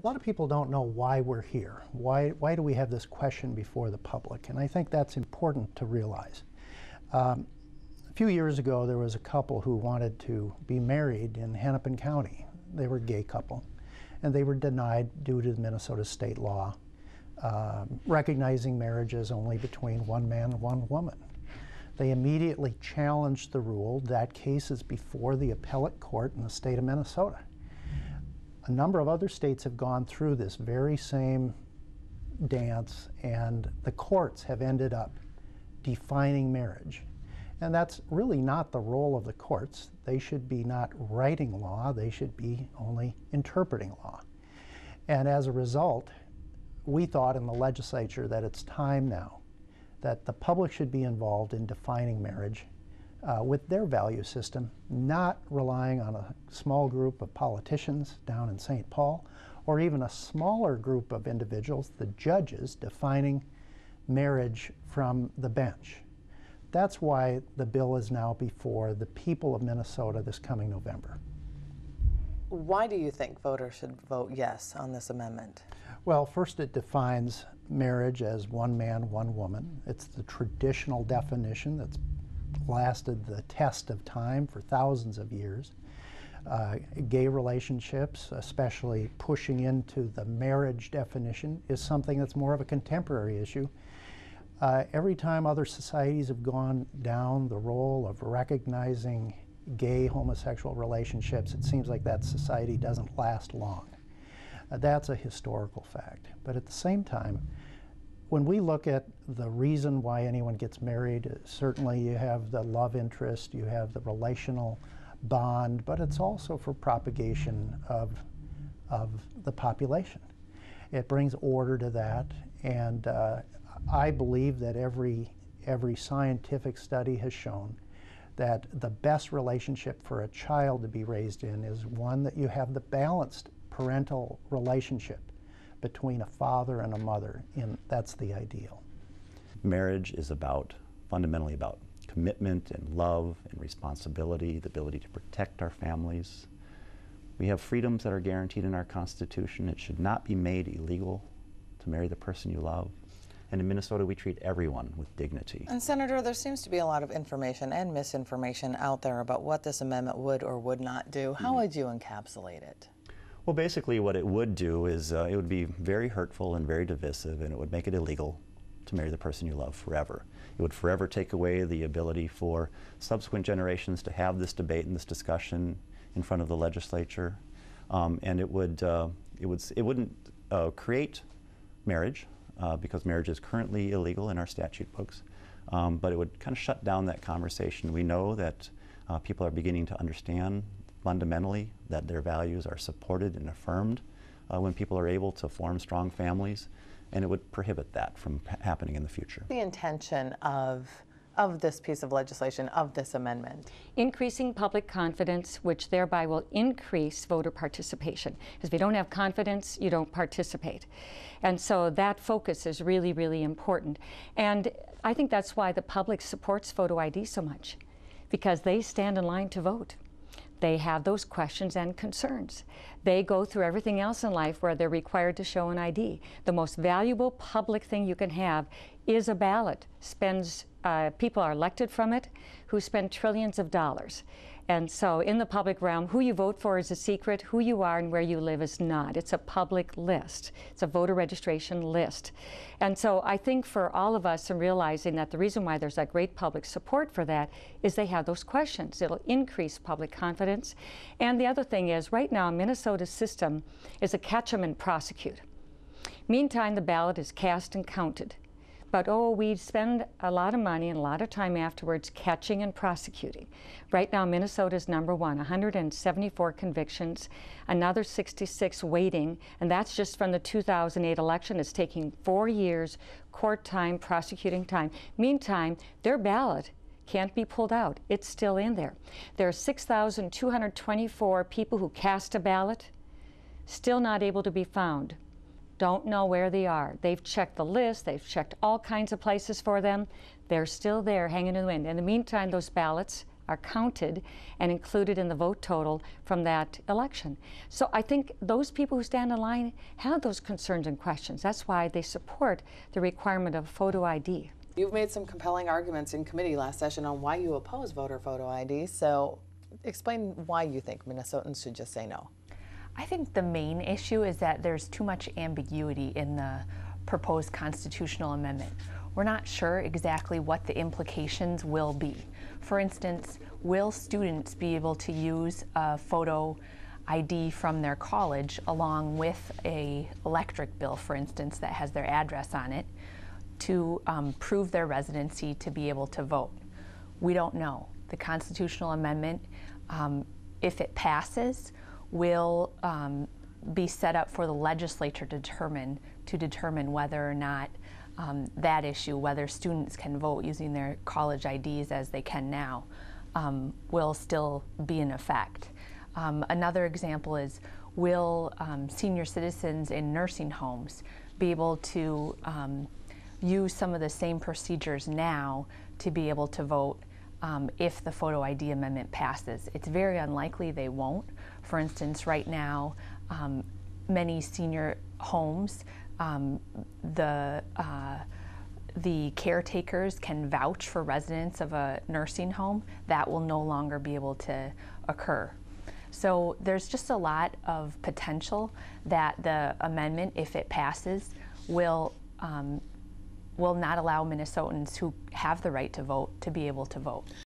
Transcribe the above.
A lot of people don't know why we're here. Why do we have this question before the public? And I think that's important to realize. A few years ago, there was a couple who wanted to be married in Hennepin County. They were a gay couple, and they were denied due to the Minnesota state law recognizing marriages only between one man and one woman. They immediately challenged the rule. That case is before the appellate court in the state of Minnesota. A number of other states have gone through this very same dance, and the courts have ended up defining marriage. And that's really not the role of the courts. They should be not writing law, they should be only interpreting law. And as a result, we thought in the legislature that it's time now that the public should be involved in defining marriage with their value system, not relying on a small group of politicians down in St. Paul, or even a smaller group of individuals, the judges, defining marriage from the bench. That's why the bill is now before the people of Minnesota this coming November. Why do you think voters should vote yes on this amendment? Well, first, it defines marriage as one man, one woman. It's the traditional definition that's lasted the test of time for thousands of years. Gay relationships, especially pushing into the marriage definition, is something that's more of a contemporary issue. Every time other societies have gone down the role of recognizing gay homosexual relationships, it seems like that society doesn't last long. That's a historical fact. But at the same time, when we look at the reason why anyone gets married, certainly you have the love interest, you have the relational bond, but it's also for propagation of the population. It brings order to that, and I believe that every scientific study has shown that the best relationship for a child to be raised in is one that you have the balanced parental relationship between a father and a mother, and that's the ideal. Marriage is fundamentally about commitment and love and responsibility, the ability to protect our families. We have freedoms that are guaranteed in our Constitution. It should not be made illegal to marry the person you love. And in Minnesota, we treat everyone with dignity. And Senator, there seems to be a lot of information and misinformation out there about what this amendment would or would not do. How would you encapsulate it? Well, basically what it would do is it would be very hurtful and very divisive, and it would make it illegal to marry the person you love forever. It would forever take away the ability for subsequent generations to have this debate and this discussion in front of the legislature, and it wouldn't create marriage because marriage is currently illegal in our statute books, but it would kind of shut down that conversation. We know that people are beginning to understand fundamentally that their values are supported and affirmed when people are able to form strong families, and it would prohibit that from happening in the future. The intention of this piece of legislation, of this amendment? Increasing public confidence, which thereby will increase voter participation. Because if you don't have confidence, you don't participate. And so that focus is really, really important. And I think that's why the public supports photo ID so much, because they stand in line to vote. They have those questions and concerns. They go through everything else in life where they're required to show an ID. The most valuable public thing you can have is a ballot. People are elected from it who spend trillions of dollars. And so in the public realm, who you vote for is a secret, who you are and where you live is not. It's a public list. It's a voter registration list. And so I think for all of us in realizing that the reason why there's that great public support for that is they have those questions. It'll increase public confidence. And the other thing is, right now, Minnesota's system is a catch 'em and prosecute. Meantime, the ballot is cast and counted. But we spend a lot of money and a lot of time afterwards catching and prosecuting. Right now, Minnesota's #1, 174 convictions, another 66 waiting, and that's just from the 2008 election. It's taking 4 years, court time, prosecuting time. Meantime, their ballot can't be pulled out. It's still in there. There are 6,224 people who cast a ballot, still not able to be found. Don't know where they are. They've checked the list, they've checked all kinds of places for them. They're still there hanging in the wind. In the meantime, those ballots are counted and included in the vote total from that election. So I think those people who stand in line have those concerns and questions. That's why they support the requirement of photo ID. You've made some compelling arguments in committee last session on why you oppose voter photo ID. So explain why you think Minnesotans should just say no. I think the main issue is that there's too much ambiguity in the proposed constitutional amendment. We're not sure exactly what the implications will be. For instance, will students be able to use a photo ID from their college along with an electric bill, for instance, that has their address on it to prove their residency to be able to vote? We don't know. The constitutional amendment, if it passes, will be set up for the legislature to determine whether or not that issue, whether students can vote using their college IDs as they can now, will still be in effect. Another example is, will senior citizens in nursing homes be able to use some of the same procedures now to be able to vote if the photo ID amendment passes? It's very unlikely they won't. For instance, right now, many senior homes, the caretakers can vouch for residents of a nursing home. That will no longer be able to occur. So there's just a lot of potential that the amendment, if it passes, will not allow Minnesotans who have the right to vote to be able to vote.